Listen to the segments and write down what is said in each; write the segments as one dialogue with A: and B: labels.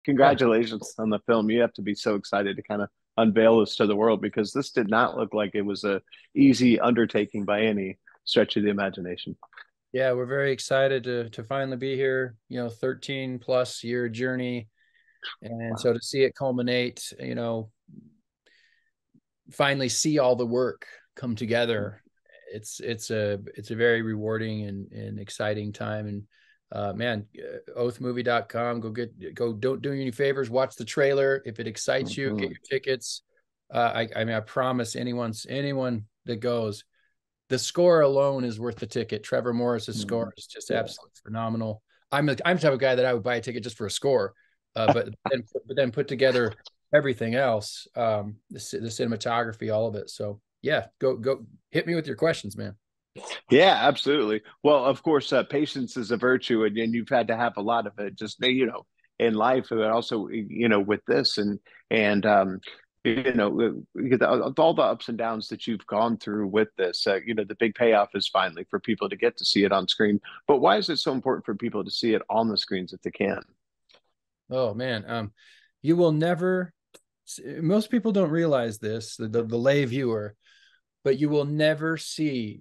A: Oh,
B: congratulations on the film. You have to be so excited to kind of unveil this to the world because this did not look like it was a easy undertaking by any stretch of the imagination.
A: yeah, we're very excited to finally be here. 13 plus year journey, and
B: Wow.
A: so to see it culminate, finally see all the work come together. It's a very rewarding and exciting time. And man, oathmovie.com, go, don't do any favors, watch the trailer. If it excites you, get
B: Mhm.
A: your tickets. I mean, I promise anyone that goes, the score alone is worth the ticket. Trevor Morris's score
B: Mhm.
A: is just
B: Yeah.
A: absolutely phenomenal. I'm the type of guy that I would buy a ticket just for a score, but then put together everything else, the cinematography, all of it. So yeah, go hit me with your questions, man.
B: Yeah, absolutely. Well, of course, patience is a virtue, and you've had to have a lot of it, just in life, but also with this, and with all the ups and downs that you've gone through with this. The big payoff is finally for people to get to see it on screen. But why is it so important for people to see it on the screens if they can?
A: Oh man, you will never. Most people don't realize this, the lay viewer, but you will never see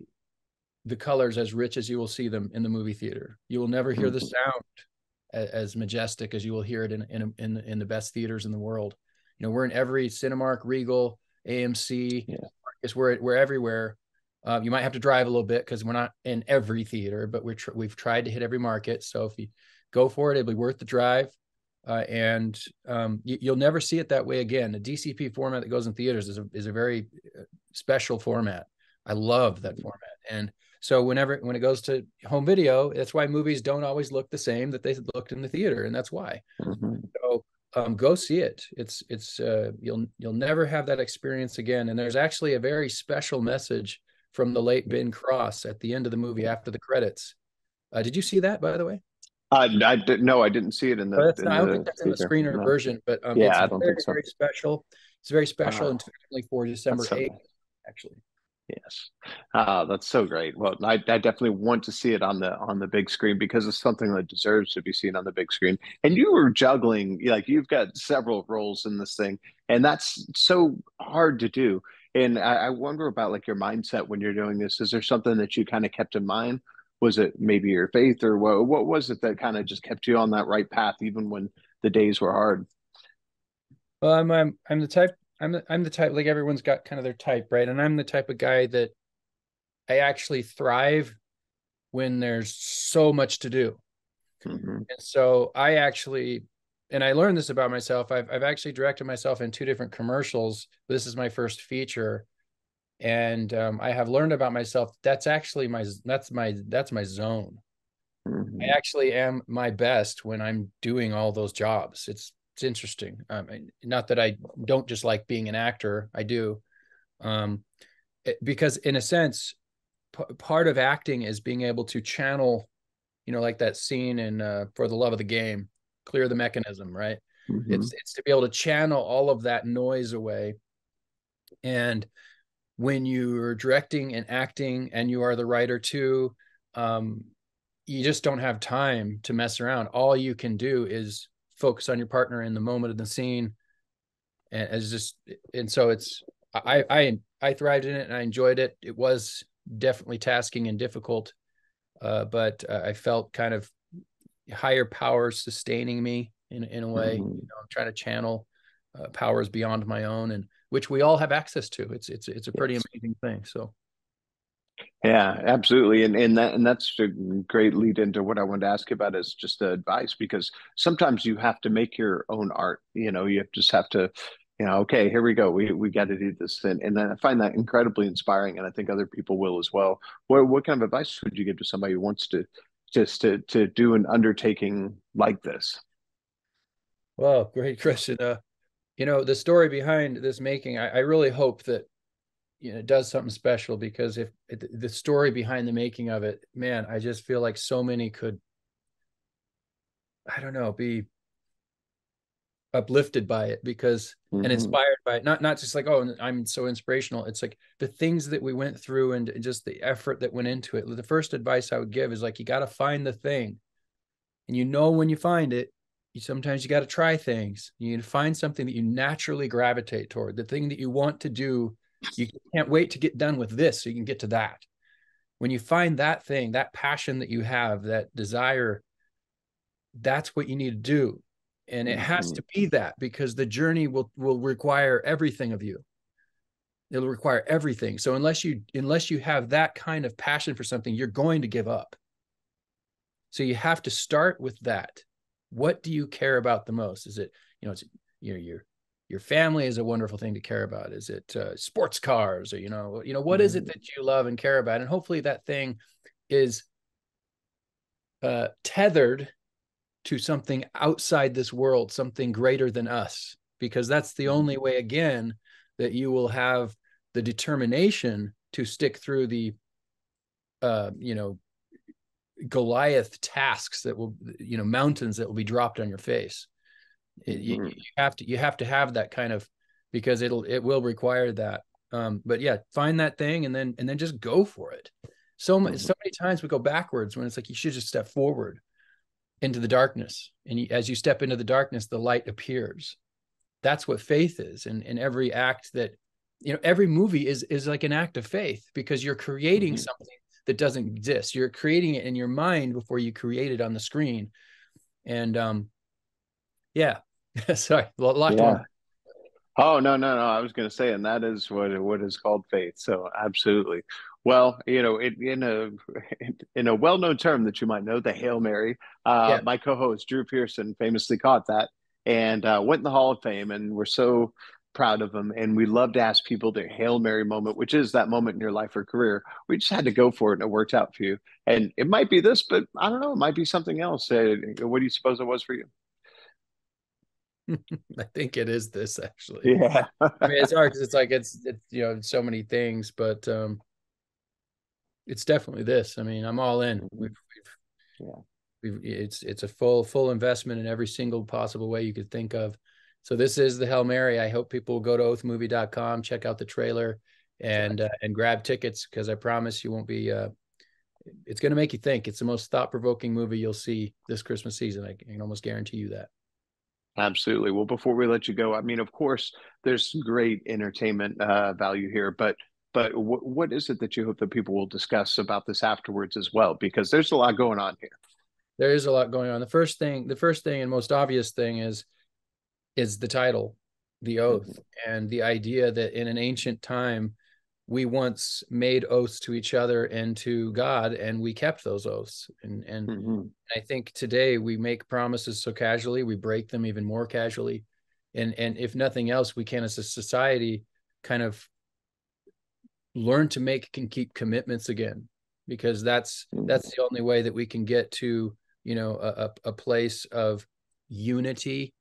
A: the colors as rich as you will see them in the movie theater. You will never hear the
B: Mhm.
A: sound as majestic as you will hear it in the best theaters in the world. We're in every Cinemark, Regal, AMC.
B: Yeah.
A: It's we're everywhere. You might have to drive a little bit because we're not in every theater, but we've tried to hit every market. So if you go for it, it'll be worth the drive. And you'll never see it that way again. The DCP format that goes in theaters is a very special format. I love that format. And so when it goes to home video, that's why movies don't always look the same that they looked in the theater, and that's why.
B: Mhm.
A: So go see it. It's you'll never have that experience again. And there's actually a very special message from the late Ben Cross at the end of the movie after the credits. Did you see that, by the way?
B: I didn't. No, I didn't see it in
A: Well,
B: the
A: that's not,
B: in
A: I don't think
B: the
A: that's in the
B: theater.
A: screener
B: No.
A: version, but it's
B: Yeah, I don't
A: very,
B: think so.
A: very special. It's very special and
B: Wow,
A: timely for
B: that's
A: December
B: so
A: 8th,
B: nice.
A: actually.
B: Yes. That's so great. Well, I definitely want to see it on the big screen because it's something that deserves to be seen on the big screen. And you were juggling, like you've got several roles in this thing, and that's so hard to do. And I wonder about like your mindset when you're doing this. Is there something that you kind of kept in mind? Was it maybe your faith, or what was it that kind of just kept you on that right path even when the days were hard?
A: Well, I'm the type I'm the type, like everyone's got kind of their type, right? And I'm the type of guy that I actually thrive when there's so much to do.
B: Hmm.
A: And so and I learned this about myself. I've actually directed myself in two different commercials. This is my first feature, and I have learned about myself. That's my zone. I
B: Hmm.
A: actually am my best when I'm doing all those jobs. It's interesting. Not that I don't just like being an actor. I do. Um, because in a sense, part of acting is being able to channel, like that scene in For the Love of the Game, clear the mechanism, right?
B: Hmm.
A: It's to be able to channel all of that noise away. And when you're directing and acting and you are the writer too, um, you just don't have time to mess around. All you can do is focus on your partner in the moment of the scene, and it's just and so it's I thrived in it and I enjoyed it. It was definitely tasking and difficult, but I felt kind of higher powers sustaining me in a way.
B: Hmm.
A: I'm trying to channel powers beyond my own, and which we all have access to. It's a pretty
B: Yes.
A: amazing thing. So
B: Yeah, absolutely. And that's a great lead into what I wanted to ask you about is just the advice because sometimes you have to make your own art. You just have to, okay, here we go. We got to do this. And I find that incredibly inspiring, and I think other people will as well. What kind of advice would you give to somebody who wants to just to do an undertaking like this?
A: well, great question. The story behind this making, I really hope that it does something special, because if the story behind the making of it, man, I just feel like so many could, I don't know, be uplifted by it, because and
B: Hmm.
A: inspired by it, not just like, oh, I'm so inspirational. It's like the things that we went through and just the effort that went into it. The first advice I would give is like, you got to find the thing, and when you find it, sometimes you got to try things. You need to find something that you naturally gravitate toward, the thing that you want to do. You can't wait to get done with this so you can get to that. When you find that thing, that passion that you have, that desire, that's what you need to do. And it has
B: Hmm.
A: to be that, because the journey will require everything of you. It'll require everything. So unless you have that kind of passion for something, you're going to give up. So you have to start with that. What do you care about the most? Is it, it's your family is a wonderful thing to care about. Is it sports cars, or what is it
B: Hmm.
A: that you love and care about? And hopefully that thing is tethered to something outside this world, something greater than us, because that's the only way, again, that you will have the determination to stick through the uh, you know Goliath tasks that will, mountains that will be dropped on your face. You
B: Hmm.
A: have to have that kind of, because it will require that. But yeah, find that thing, and then just go for it. So many times we go backwards when it's like you should just step forward into the darkness, and as you step into the darkness, the light appears. That's what faith is, and every act that, every movie is like an act of faith, because you're creating
B: Hmm.
A: something that doesn't exist. You're creating it in your mind before you create it on the screen. And yeah. Sorry, a lot to
B: Yeah.
A: unpack.
B: Oh, no, no, no. I was going to say, and that is what is called faith. So absolutely. Well, in a well-known term that you might know, the Hail Mary.
A: Yeah.
B: My co-host Drew Pearson famously caught that and went in the Hall of Fame, and we're so proud of him. And we love to ask people their Hail Mary moment, which is that moment in your life or career. We just had to go for it, and it worked out for you. And it might be this, but I don't know. It might be something else. What do you suppose it was for you?
A: I think it is this, actually.
B: Yeah.
A: I mean, it's hard because it's like it's so many things, but it's definitely this. I mean, I'm all in.
B: Mhm. Yeah.
A: It's a full investment in every single possible way you could think of. So this is the Hail Mary. I hope people will go to oathmovie.com, check out the trailer, and
B: Exactly.
A: grab tickets, because I promise you won't be. It's going to make you think. It's the most thought-provoking movie you'll see this Christmas season. I can almost guarantee you that.
B: Absolutely. Well, before we let you go, I mean, of course, there's great entertainment value here, but what is it that you hope that people will discuss about this afterwards as well? Because there's a lot going on here.
A: There is a lot going on. The first thing and most obvious thing is the title, the oath,
B: Hmm.
A: and the idea that in an ancient time we once made oaths to each other and to God, and we kept those oaths. And
B: Hmm.
A: I think today we make promises so casually, we break them even more casually. And if nothing else, we can, as a society, kind of learn to make and keep commitments again, because that's the only way that we can get to, a place of unity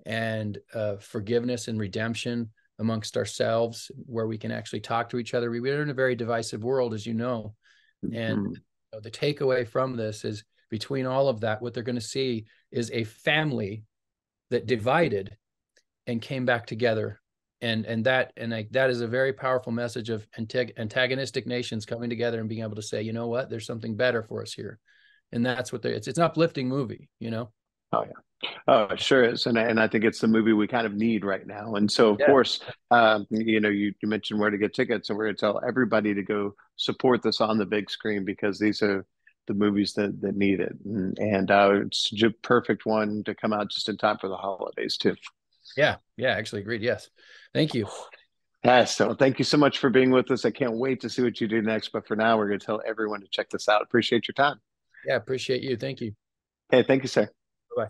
A: and forgiveness and redemption amongst ourselves, where we can actually talk to each other. We're in a very divisive world, as you know. And
B: Hmm.
A: the takeaway from this is, between all of that, what they're going to see is a family that divided and came back together. And that is a very powerful message of antagonistic nations coming together and being able to say, you know what, there's something better for us here. And that's what it's an uplifting movie.
B: Oh yeah. Oh, it sure is, and I think it's the movie we kind of need right now. And so, of
A: Yeah.
B: course, you mentioned where to get tickets, and we're going to tell everybody to go support this on the big screen because these are the movies that need it, and it's a perfect one to come out just in time for the holidays too.
A: Yeah, yeah, actually agreed. Yes. Thank you.
B: So thank you so much for being with us. I can't wait to see what you do next. But for now, we're going to tell everyone to check this out. Appreciate your time.
A: Yeah, appreciate you. Thank you.
B: Hey, thank you, sir.
A: Bye-bye.